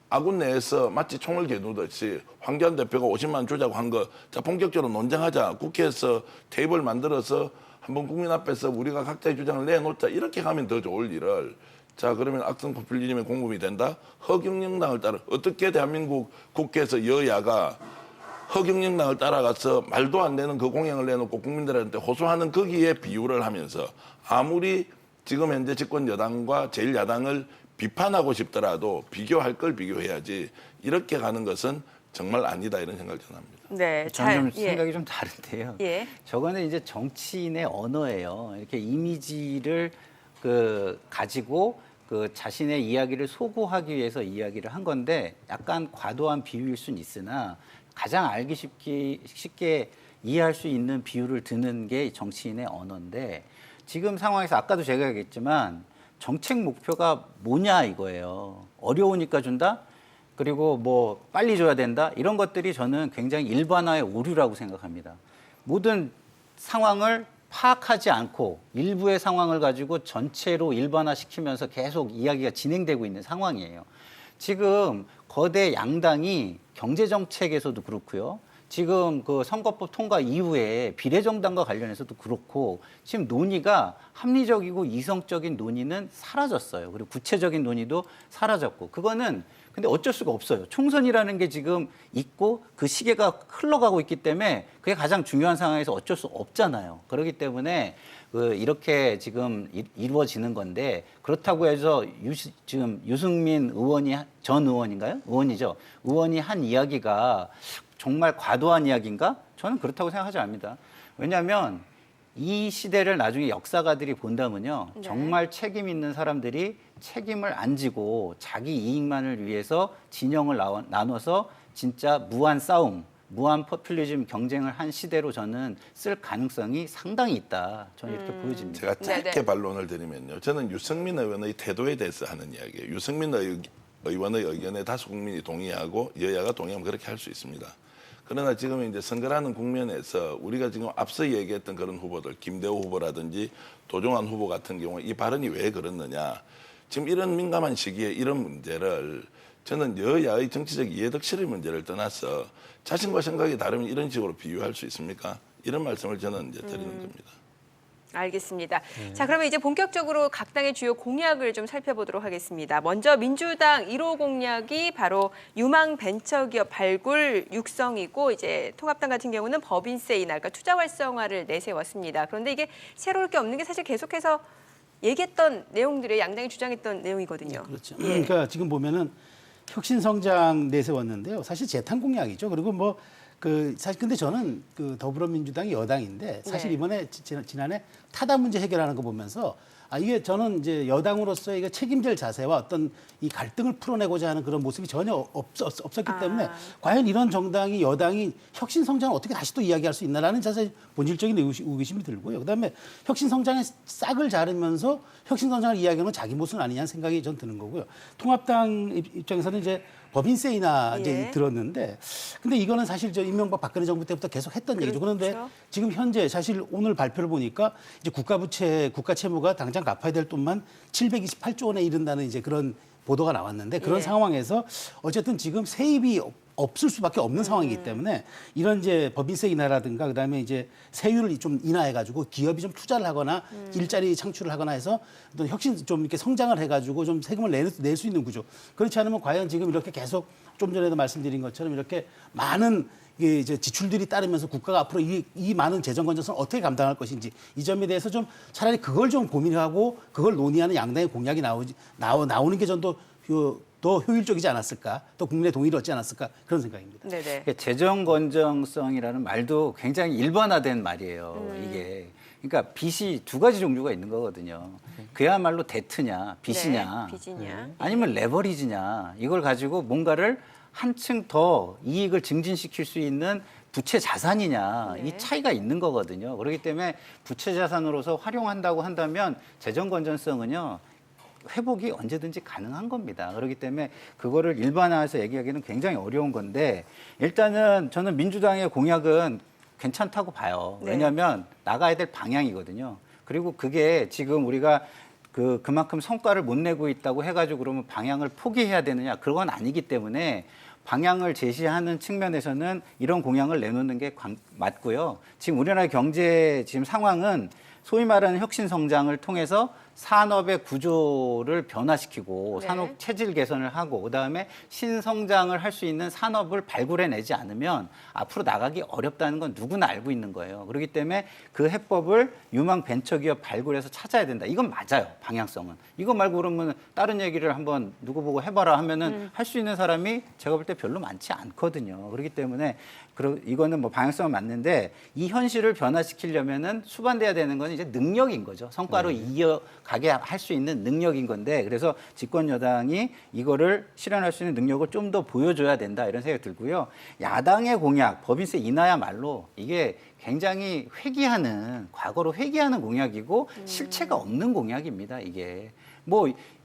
아군 내에서 마치 총을 겨누듯이 황교안 대표가 50만 원 주자고 한 거 본격적으로 논쟁하자. 국회에서 테이블 만들어서 한번 국민 앞에서 우리가 각자의 주장을 내놓자. 이렇게 가면 더 좋을 일을 그러면 악성 포퓰리즘의 공범이 된다? 허경영당을 따라 어떻게 대한민국 국회에서 여야가 허경영당을 따라가서 말도 안 되는 그 공약을 내놓고 국민들한테 호소하는 거기에 비유를 하면서 아무리 지금 현재 집권 여당과 제1야당을 비판하고 싶더라도 비교할 걸 비교해야지 이렇게 가는 것은 정말 아니다 이런 생각을 저는 합니다. 네. 저는 좀 생각이 좀 다른데요. 예. 저거는 이제 정치인의 언어예요. 이렇게 이미지를 가지고 자신의 이야기를 소구하기 위해서 이야기를 한 건데 약간 과도한 비유일 수는 있으나 가장 알기 쉽게 이해할 수 있는 비유를 드는 게 정치인의 언어인데 지금 상황에서 아까도 제가 얘기했지만 정책 목표가 뭐냐 이거예요. 어려우니까 준다? 그리고 뭐 빨리 줘야 된다? 이런 것들이 저는 굉장히 일반화의 오류라고 생각합니다. 모든 상황을 파악하지 않고 일부의 상황을 가지고 전체로 일반화시키면서 계속 이야기가 진행되고 있는 상황이에요. 지금 거대 양당이 경제정책에서도 그렇고요. 지금 그 선거법 통과 이후에 비례정당과 관련해서도 그렇고 지금 논의가 합리적이고 이성적인 논의는 사라졌어요. 그리고 구체적인 논의도 사라졌고 그거는 근데 어쩔 수가 없어요. 총선이라는 게 지금 있고 그 시계가 흘러가고 있기 때문에 그게 가장 중요한 상황에서 어쩔 수 없잖아요. 그렇기 때문에 이렇게 지금 이루어지는 건데 그렇다고 해서 지금 유승민 의원이 전 의원인가요? 의원이죠. 의원이 한 이야기가 정말 과도한 이야기인가? 저는 그렇다고 생각하지 않습니다. 왜냐하면 이 시대를 나중에 역사가들이 본다면요. 네. 정말 책임 있는 사람들이 책임을 안 지고 자기 이익만을 위해서 진영을 나눠서 진짜 무한 싸움, 무한 포퓰리즘 경쟁을 한 시대로 저는 쓸 가능성이 상당히 있다. 저는 이렇게 보여집니다. 제가 짧게 네네. 반론을 드리면요. 저는 유승민 의원의 태도에 대해서 하는 이야기예요. 유승민 의원의 의견에 다수 국민이 동의하고 여야가 동의하면 그렇게 할 수 있습니다. 그러나 지금 이제 선거라는 국면에서 우리가 지금 앞서 얘기했던 그런 후보들, 김대호 후보라든지 도종환 후보 같은 경우 이 발언이 왜 그렇느냐. 지금 이런 민감한 시기에 이런 문제를 저는 여야의 정치적 이해득실의 문제를 떠나서 자신과 생각이 다르면 이런 식으로 비유할 수 있습니까? 이런 말씀을 저는 이제 드리는 겁니다. 알겠습니다. 자, 그러면 이제 본격적으로 각 당의 주요 공약을 좀 살펴보도록 하겠습니다. 먼저 민주당 1호 공약이 바로 유망 벤처기업 발굴 육성이고 이제 통합당 같은 경우는 법인세 인하, 그러니까 투자 활성화를 내세웠습니다. 그런데 이게 새로울 게 없는 게 사실 계속해서 얘기했던 내용들이 양당이 주장했던 내용이거든요. 그렇죠. 예. 그러니까 지금 보면은 혁신성장 내세웠는데요. 사실 재탄 공약이죠. 그리고 뭐 그 사실 근데 저는 그 더불어민주당이 여당인데 사실 네. 이번에 지난해 타다 문제 해결하는 거 보면서 이게 저는 이제 여당으로서 이게 책임질 자세와 어떤 이 갈등을 풀어내고자 하는 그런 모습이 전혀 없었기 때문에 과연 이런 정당이 여당이 혁신 성장을 어떻게 다시 또 이야기할 수 있나라는 자세 본질적인 의구심이 들고요. 그다음에 혁신 성장의 싹을 자르면서 혁신 성장을 이야기하는 자기 모습은 아니냐는 생각이 전 드는 거고요. 통합당 입장에서는 이제 법인세 인하 이제 예. 들었는데 근데 이거는 사실 저 이명박 박근혜 정부 때부터 계속 했던 얘기죠. 그런데 그렇죠. 지금 현재 사실 오늘 발표를 보니까 이제 국가 채무가 당장 갚아야 될 돈만 728조 원에 이른다는 이제 그런 보도가 나왔는데 그런 예. 상황에서 어쨌든 지금 세입이 없을 수밖에 없는 상황이기 때문에 이런 이제 법인세 인하라든가 그다음에 이제 세율을 좀 인하해가지고 기업이 좀 투자를 하거나 일자리 창출을 하거나 해서 어떤 혁신 좀 이렇게 성장을 해가지고 좀 세금을 낼 수 있는 구조. 그렇지 않으면 과연 지금 이렇게 계속 좀 전에도 말씀드린 것처럼 이렇게 많은 이게 이제 지출들이 따르면서 국가가 앞으로 이 많은 재정 건전성을 어떻게 감당할 것인지 이 점에 대해서 좀 차라리 그걸 좀 고민하고 그걸 논의하는 양당의 공약이 나오는 게 전 더 효율적이지 않았을까, 또 국민의 동의를 얻지 않았을까 그런 생각입니다. 네네. 재정 건전성이라는 말도 굉장히 일반화된 말이에요. 이게 그러니까 빚이 두 가지 종류가 있는 거거든요. 그야말로 데트냐, 빚이냐, 네, 빚이냐. 아니면 레버리지냐. 이걸 가지고 뭔가를 한층 더 이익을 증진시킬 수 있는 부채 자산이냐 네. 이 차이가 있는 거거든요. 그렇기 때문에 부채 자산으로서 활용한다고 한다면 재정 건전성은요. 회복이 언제든지 가능한 겁니다. 그렇기 때문에 그거를 일반화해서 얘기하기는 굉장히 어려운 건데 일단은 저는 민주당의 공약은 괜찮다고 봐요. 네. 왜냐하면 나가야 될 방향이거든요. 그리고 그게 지금 우리가 그만큼 성과를 못 내고 있다고 해가지고 그러면 방향을 포기해야 되느냐 그건 아니기 때문에 방향을 제시하는 측면에서는 이런 공약을 내놓는 게 맞고요. 지금 우리나라의 경제 지금 상황은 소위 말하는 혁신 성장을 통해서 산업의 구조를 변화시키고 네. 산업 체질 개선을 하고 그다음에 신성장을 할 수 있는 산업을 발굴해내지 않으면 앞으로 나가기 어렵다는 건 누구나 알고 있는 거예요. 그렇기 때문에 그 해법을 유망 벤처기업 발굴해서 찾아야 된다. 이건 맞아요. 방향성은. 이거 말고 그러면 다른 얘기를 한번 누구 보고 해봐라 하면은 할 수 있는 사람이 제가 볼 때 별로 많지 않거든요. 그렇기 때문에 이거는 뭐 방향성은 맞는데 이 현실을 변화시키려면은 수반돼야 되는 건 이제 능력인 거죠. 성과로 이어가게 할 수 있는 능력인 건데 그래서 집권 여당이 이거를 실현할 수 있는 능력을 좀 더 보여줘야 된다 이런 생각이 들고요. 야당의 공약, 법인세 인하야말로 이게 굉장히 과거로 회귀하는 공약이고 실체가 없는 공약입니다. 이게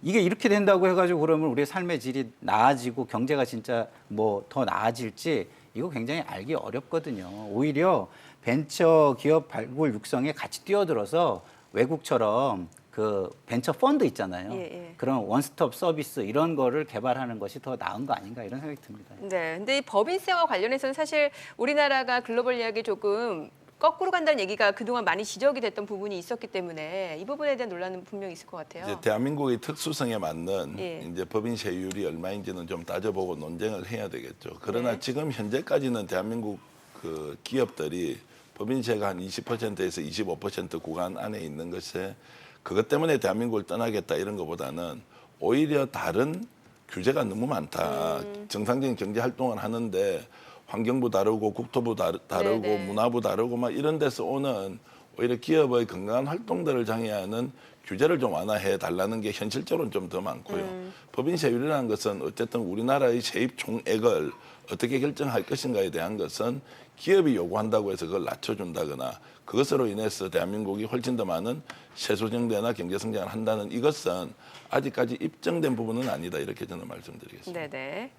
이게 이렇게 된다고 해가지고 그러면 우리의 삶의 질이 나아지고 경제가 진짜 뭐 더 나아질지 이거 굉장히 알기 어렵거든요. 오히려 벤처 기업 발굴 육성에 같이 뛰어들어서 외국처럼 그 벤처 펀드 있잖아요. 예, 예. 그런 원스톱 서비스 이런 거를 개발하는 것이 더 나은 거 아닌가 이런 생각이 듭니다. 네. 근데 이 법인세와 관련해서는 사실 우리나라가 글로벌 이야기 조금 거꾸로 간다는 얘기가 그동안 많이 지적이 됐던 부분이 있었기 때문에 이 부분에 대한 논란은 분명히 있을 것 같아요. 이제 대한민국의 특수성에 맞는 예. 이제 법인세율이 얼마인지는 좀 따져보고 논쟁을 해야 되겠죠. 그러나 네. 지금 현재까지는 대한민국 그 기업들이 법인세가 한 20%에서 25% 구간 안에 있는 것에 그것 때문에 대한민국을 떠나겠다 이런 것보다는 오히려 다른 규제가 너무 많다. 정상적인 경제 활동을 하는데 환경부 다르고 국토부 다르고 네네. 문화부 다르고 막 이런 데서 오는 오히려 기업의 건강한 활동들을 장애하는 규제를 좀 완화해 달라는 게 현실적으로는 좀 더 많고요. 법인세율이라는 것은 어쨌든 우리나라의 세입 총액을 어떻게 결정할 것인가에 대한 것은 기업이 요구한다고 해서 그걸 낮춰준다거나 그것으로 인해서 대한민국이 훨씬 더 많은 세수정대나 경제성장을 한다는 이것은 아직까지 입증된 부분은 아니다 이렇게 저는 말씀드리겠습니다. 네네.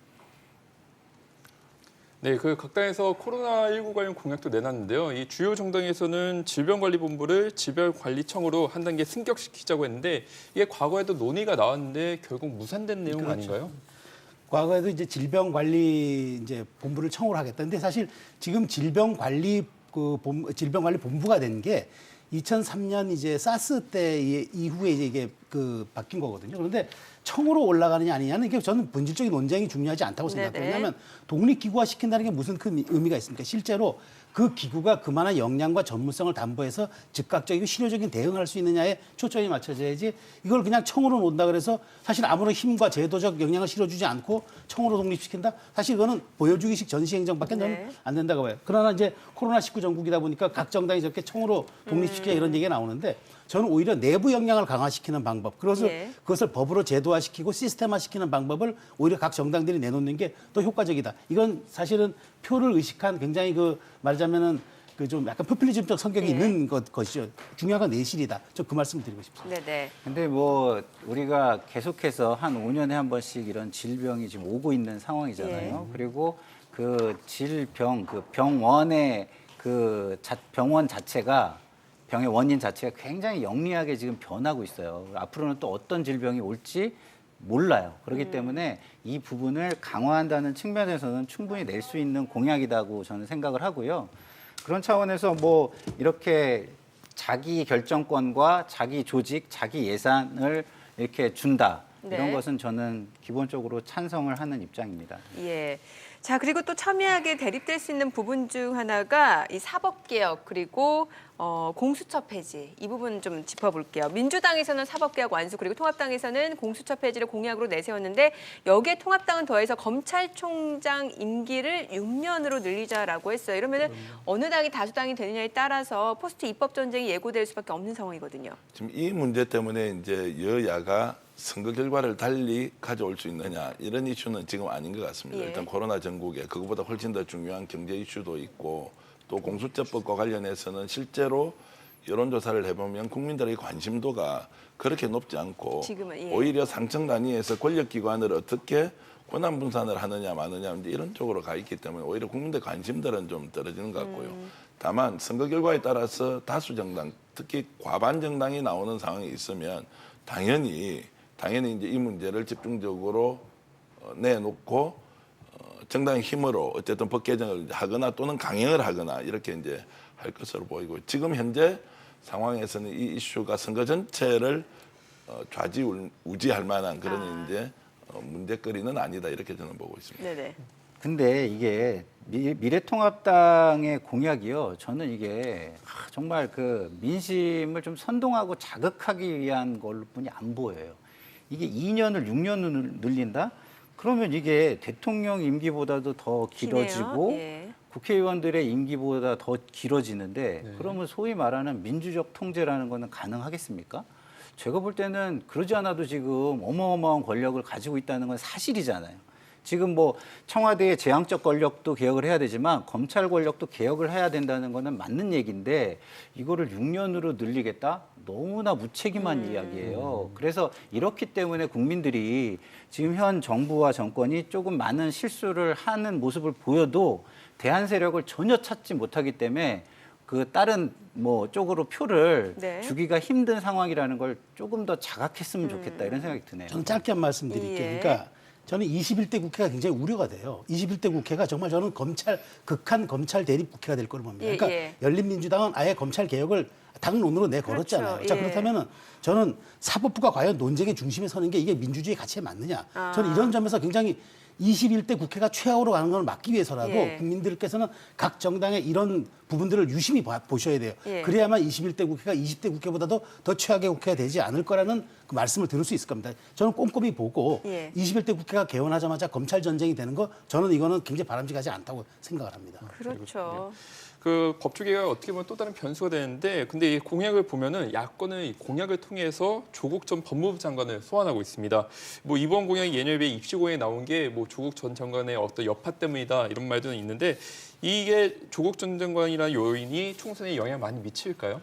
네, 각 당에서 코로나19 관련 공약도 내놨는데요. 이 주요 정당에서는 질병관리본부를 질병관리청으로 한 단계 승격시키자고 했는데 이게 과거에도 논의가 나왔는데 결국 무산된 내용 그렇죠. 아닌가요? 과거에도 이제 질병관리 이제 본부를 청으로 하겠다. 근데 사실 지금 질병관리본부가 된 게 2003년 이제 사스 때 이후에 이제 이게 바뀐 거거든요. 그런데 청으로 올라가느냐 아니냐는 이게 저는 본질적인 논쟁이 중요하지 않다고 생각해요. 네네. 왜냐하면 독립기구화 시킨다는 게 무슨 큰 의미가 있습니까? 실제로 그 기구가 그만한 역량과 전문성을 담보해서 즉각적이고 실효적인 대응을 할 수 있느냐에 초점이 맞춰져야지 이걸 그냥 청으로 놓는다 그래서 사실 아무런 힘과 제도적 역량을 실어주지 않고 청으로 독립시킨다? 사실 이거는 보여주기식 전시행정밖에 네. 저는 안 된다고 봐요. 그러나 이제 코로나19 전국이다 보니까 각 정당이 저렇게 청으로 독립시키자 이런 얘기가 나오는데 저는 오히려 내부 역량을 강화시키는 방법, 그것을 법으로 제도화시키고 시스템화시키는 방법을 오히려 각 정당들이 내놓는 게 더 효과적이다. 이건 사실은 표를 의식한 굉장히 말하자면은 좀 약간 포퓰리즘적 성격이 네. 있는 것이죠. 중요한 건 내실이다. 저 그 말씀 드리고 싶습니다. 네네. 근데 우리가 계속해서 한 5년에 한 번씩 이런 질병이 지금 오고 있는 상황이잖아요. 그리고 병원의 병원 자체가 병의 원인 자체가 굉장히 영리하게 지금 변하고 있어요. 앞으로는 또 어떤 질병이 올지 몰라요. 그렇기 때문에 이 부분을 강화한다는 측면에서는 충분히 낼 수 있는 공약이라고 저는 생각을 하고요. 그런 차원에서 이렇게 자기 결정권과 자기 조직, 자기 예산을 이렇게 준다. 이런 네. 것은 저는 기본적으로 찬성을 하는 입장입니다. 예. 자, 그리고 또 첨예하게 대립될 수 있는 부분 중 하나가 이 사법개혁 그리고 공수처 폐지 이 부분 좀 짚어볼게요. 민주당에서는 사법개혁 완수 그리고 통합당에서는 공수처 폐지를 공약으로 내세웠는데 여기에 통합당은 더해서 검찰총장 임기를 6년으로 늘리자라고 했어요. 이러면은 어느 당이 다수당이 되느냐에 따라서 포스트 입법 전쟁이 예고될 수밖에 없는 상황이거든요. 지금 이 문제 때문에 이제 여야가 선거 결과를 달리 가져올 수 있느냐 이런 이슈는 지금 아닌 것 같습니다. 예. 일단 코로나 전국에 그것보다 훨씬 더 중요한 경제 이슈도 있고 또 공수처법과 관련해서는 실제로 여론조사를 해보면 국민들의 관심도가 그렇게 높지 않고 지금은, 예. 오히려 상층 단위에서 권력기관을 어떻게 권한 분산을 하느냐 마느냐 이제 이런 쪽으로 가 있기 때문에 오히려 국민들 관심들은 좀 떨어지는 것 같고요. 다만 선거 결과에 따라서 다수 정당 특히 과반 정당이 나오는 상황이 있으면 당연히 이제 이 문제를 집중적으로 내놓고 정당의 힘으로 어쨌든 법 개정을 하거나 또는 강행을 하거나 이렇게 이제 할 것으로 보이고 지금 현재 상황에서는 이 이슈가 선거 전체를 좌지우지할 만한 그런 이제 문제거리는 아니다 이렇게 저는 보고 있습니다. 네네. 근데 이게 미래통합당의 공약이요. 저는 이게 정말 민심을 좀 선동하고 자극하기 위한 걸로 뿐이 안 보여요. 이게 2년을 6년으로 늘린다? 그러면 이게 대통령 임기보다도 더 길어지고 기네요. 예. 국회의원들의 임기보다 더 길어지는데 그러면 소위 말하는 민주적 통제라는 거는 가능하겠습니까? 제가 볼 때는 그러지 않아도 지금 어마어마한 권력을 가지고 있다는 건 사실이잖아요. 지금 청와대의 재앙적 권력도 개혁을 해야 되지만 검찰 권력도 개혁을 해야 된다는 거는 맞는 얘기인데 이거를 6년으로 늘리겠다? 너무나 무책임한 이야기예요. 그래서 이렇기 때문에 국민들이 지금 현 정부와 정권이 조금 많은 실수를 하는 모습을 보여도 대안 세력을 전혀 찾지 못하기 때문에 다른 쪽으로 표를 네. 주기가 힘든 상황이라는 걸 조금 더 자각했으면 좋겠다 이런 생각이 드네요. 저는 짧게 한 말씀 드릴게요. 예. 그러니까 저는 21대 국회가 굉장히 우려가 돼요. 21대 국회가 정말 저는 극한 검찰 대립 국회가 될 거로 봅니다. 예, 그러니까 예. 열린민주당은 아예 검찰 개혁을 당론으로 내걸었잖아요. 그렇죠. 자, 예. 그렇다면은 저는 사법부가 과연 논쟁의 중심에 서는 게 이게 민주주의 가치에 맞느냐. 저는 이런 점에서 굉장히 21대 국회가 최악으로 가는 걸 막기 위해서라도 예. 국민들께서는 각 정당의 이런 부분들을 유심히 보셔야 돼요. 예. 그래야만 21대 국회가 20대 국회보다도 더 최악의 국회가 되지 않을 거라는 그 말씀을 들을 수 있을 겁니다. 저는 꼼꼼히 보고 예. 21대 국회가 개원하자마자 검찰 전쟁이 되는 거 저는 이거는 굉장히 바람직하지 않다고 생각을 합니다. 그렇죠. 법조계가 어떻게 보면 또 다른 변수가 되는데 근데 이 공약을 보면은 야권은 이 공약을 통해서 조국 전 법무부 장관을 소환하고 있습니다. 이번 공약이 예년에 비해 입시공에 나온 게 조국 전 장관의 어떤 여파 때문이다 이런 말도 있는데 이게 조국 전 장관이라는 요인이 총선에 영향을 많이 미칠까요?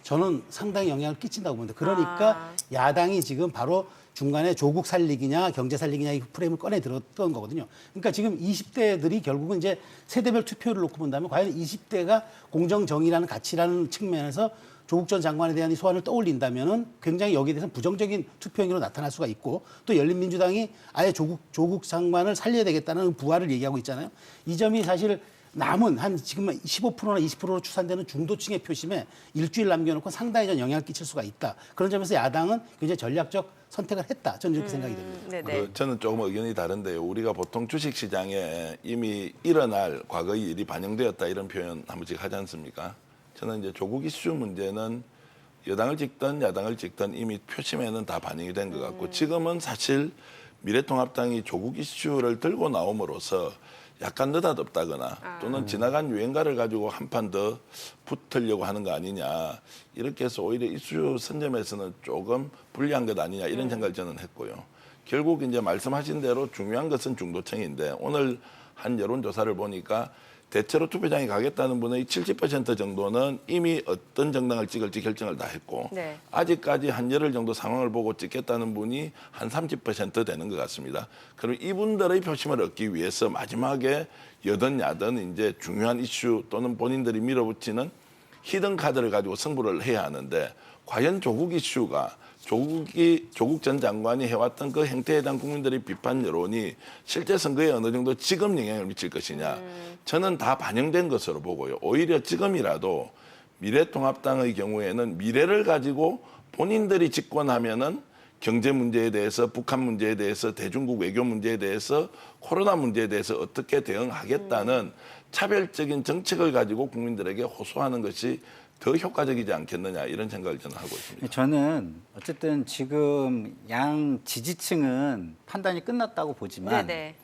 저는 상당히 영향을 끼친다고 봅니다. 그러니까 야당이 지금 바로 중간에 조국 살리기냐 경제 살리기냐 이 프레임을 꺼내 들었던 거거든요. 그러니까 지금 20대들이 결국은 이제 세대별 투표를 놓고 본다면 과연 20대가 공정 정의라는 가치라는 측면에서 조국 전 장관에 대한 이 소환을 떠올린다면은 굉장히 여기에 대해서 부정적인 투표 행위로 나타날 수가 있고 또 열린민주당이 아예 조국 장관을 살려야 되겠다는 부활을 얘기하고 있잖아요. 이 점이 사실 남은 한 지금 15%나 20%로 추산되는 중도층의 표심에 일주일 남겨놓고 상당히 전 영향을 끼칠 수가 있다. 그런 점에서 야당은 굉장히 전략적 선택을 했다. 저는 이렇게 생각이 됩니다. 네네. 저는 조금 의견이 다른데요. 우리가 보통 주식시장에 이미 일어날 과거의 일이 반영되었다 이런 표현 한 번씩 하지 않습니까? 저는 이제 조국 이슈 문제는 여당을 찍든 야당을 찍든 이미 표심에는 다 반영이 된 것 같고 지금은 사실 미래통합당이 조국 이슈를 들고 나옴으로써 약간 느닷없다거나 또는 지나간 유행가를 가지고 한 판 더 붙으려고 하는 거 아니냐 이렇게 해서 오히려 이슈 선점에서는 조금 불리한 것 아니냐 이런 생각을 저는 했고요. 결국 이제 말씀하신 대로 중요한 것은 중도층인데 오늘 한 여론조사를 보니까 대체로 투표장에 가겠다는 분의 70% 정도는 이미 어떤 정당을 찍을지 결정을 다 했고 네. 아직까지 한 열흘 정도 상황을 보고 찍겠다는 분이 한 30% 되는 것 같습니다. 그럼 이분들의 표심을 얻기 위해서 마지막에 여든 야든 이제 중요한 이슈 또는 본인들이 밀어붙이는 히든 카드를 가지고 승부를 해야 하는데 과연 조국 이슈가 조국 전 장관이 해왔던 그 행태에 대한 국민들의 비판 여론이 실제 선거에 어느 정도 지금 영향을 미칠 것이냐. 저는 다 반영된 것으로 보고요. 오히려 지금이라도 미래통합당의 경우에는 미래를 가지고 본인들이 집권하면은 경제 문제에 대해서 북한 문제에 대해서 대중국 외교 문제에 대해서 코로나 문제에 대해서 어떻게 대응하겠다는 차별적인 정책을 가지고 국민들에게 호소하는 것이 더 효과적이지 않겠느냐 이런 생각을 저는 하고 있습니다. 저는 어쨌든 지금 양 지지층은 판단이 끝났다고 보지만 네네.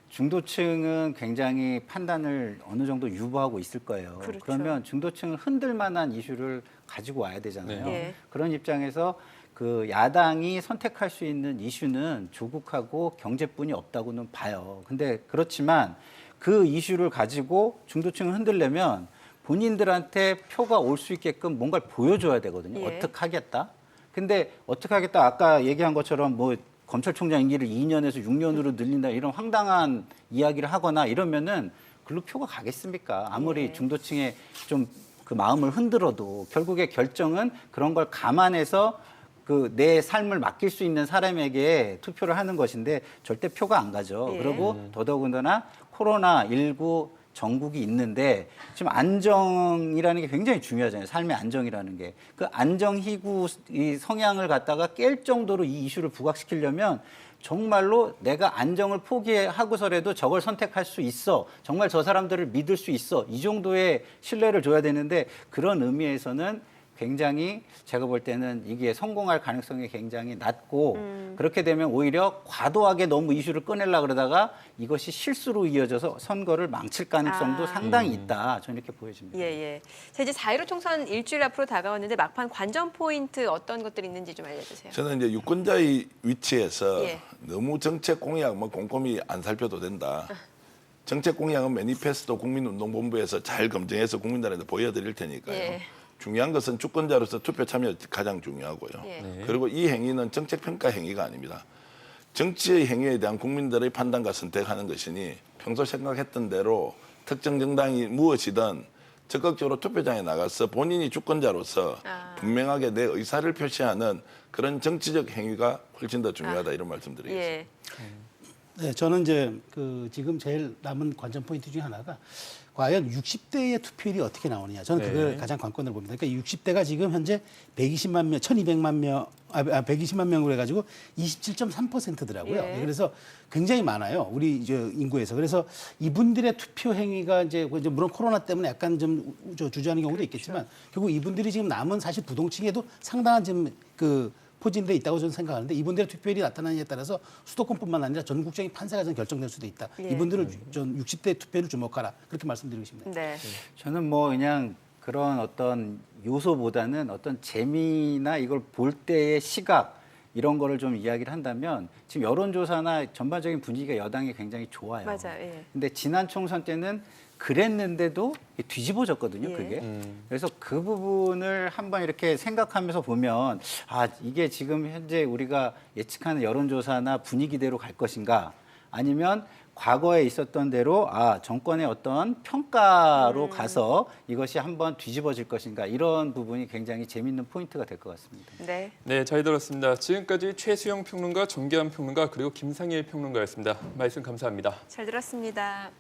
중도층은 굉장히 판단을 어느 정도 유보하고 있을 거예요. 그렇죠. 그러면 중도층을 흔들 만한 이슈를 가지고 와야 되잖아요. 네. 그런 입장에서 그 야당이 선택할 수 있는 이슈는 조국하고 경제뿐이 없다고는 봐요. 근데 그렇지만 그 이슈를 가지고 중도층을 흔들려면 본인들한테 표가 올 수 있게끔 뭔가를 보여줘야 되거든요. 예. 어떻게 하겠다? 근데 어떻게 하겠다? 아까 얘기한 것처럼 뭐 검찰총장 임기를 2년에서 6년으로 늘린다 이런 황당한 이야기를 하거나 이러면은 글로 표가 가겠습니까? 아무리 예. 중도층의 좀 그 마음을 흔들어도 결국에 결정은 그런 걸 감안해서 그 내 삶을 맡길 수 있는 사람에게 투표를 하는 것인데 절대 표가 안 가죠. 예. 그리고 더더군다나 코로나19 전국이 있는데 지금 안정이라는 게 굉장히 중요하잖아요. 삶의 안정이라는 게. 그 안정희구 이 성향을 갖다가 깰 정도로 이 이슈를 부각시키려면 정말로 내가 안정을 포기하고서라도 저걸 선택할 수 있어. 정말 저 사람들을 믿을 수 있어. 이 정도의 신뢰를 줘야 되는데 그런 의미에서는 굉장히 제가 볼 때는 이게 성공할 가능성이 굉장히 낮고 그렇게 되면 오히려 과도하게 너무 이슈를 꺼내려고 그러다가 이것이 실수로 이어져서 선거를 망칠 가능성도 상당히 있다. 저는 이렇게 보여집니다. 예, 예. 자, 이제 4.15 총선 일주일 앞으로 다가왔는데 막판 관전 포인트 어떤 것들이 있는지 좀 알려주세요. 저는 이제 유권자의 위치에서 예. 너무 정책 공약 뭐 꼼꼼히 안 살펴도 된다. 정책 공약은 매니페스토 국민운동본부에서 잘 검증해서 국민들한테 보여드릴 테니까요. 예. 중요한 것은 주권자로서 투표 참여 가장 중요하고요. 예. 그리고 이 행위는 정책 평가 행위가 아닙니다. 정치의 행위에 대한 국민들의 판단과 선택하는 것이니 평소 생각했던 대로 특정 정당이 무엇이든 적극적으로 투표장에 나가서 본인이 주권자로서 분명하게 내 의사를 표시하는 그런 정치적 행위가 훨씬 더 중요하다 이런 말씀드리겠습니다. 예. 네, 저는 이제 그 지금 제일 남은 관전 포인트 중에 하나가 과연 60대의 투표율이 어떻게 나오느냐. 저는 그걸 네. 가장 관건으로 봅니다. 그러니까 60대가 지금 현재 120만 명, 1,200만 명, 120만 명으로 해가지고 27.3%더라고요. 예. 그래서 굉장히 많아요. 우리 이제 인구에서. 그래서 이분들의 투표 행위가 이제 물론 코로나 때문에 약간 좀 주저하는 경우도 있겠지만 결국 이분들이 지금 남은 사실 부동층에도 상당한 지금 그 포진돼 있다고 저는 생각하는데 이분들의 투표율이 나타나느냐에 따라서 수도권뿐만 아니라 전국적인 판세가 좀 결정될 수도 있다. 예. 이분들을 전 60대 투표를 주목하라 그렇게 말씀드리고 싶네요. 네. 저는 뭐 그냥 그런 어떤 요소보다는 어떤 재미나 이걸 볼 때의 시각 이런 거를 좀 이야기를 한다면 지금 여론조사나 전반적인 분위기가 여당이 굉장히 좋아요. 맞아요. 예. 근데 지난 총선 때는 그랬는데도 뒤집어졌거든요, 예. 그게. 그래서 그 부분을 한번 이렇게 생각하면서 보면 아, 이게 지금 현재 우리가 예측하는 여론조사나 분위기대로 갈 것인가 아니면 과거에 있었던 대로 아, 정권의 어떤 평가로 가서 이것이 한번 뒤집어질 것인가 이런 부분이 굉장히 재밌는 포인트가 될 것 같습니다. 네. 네, 잘 들었습니다. 지금까지 최수영 평론가, 정계환 평론가, 그리고 김상일 평론가였습니다. 말씀 감사합니다. 잘 들었습니다.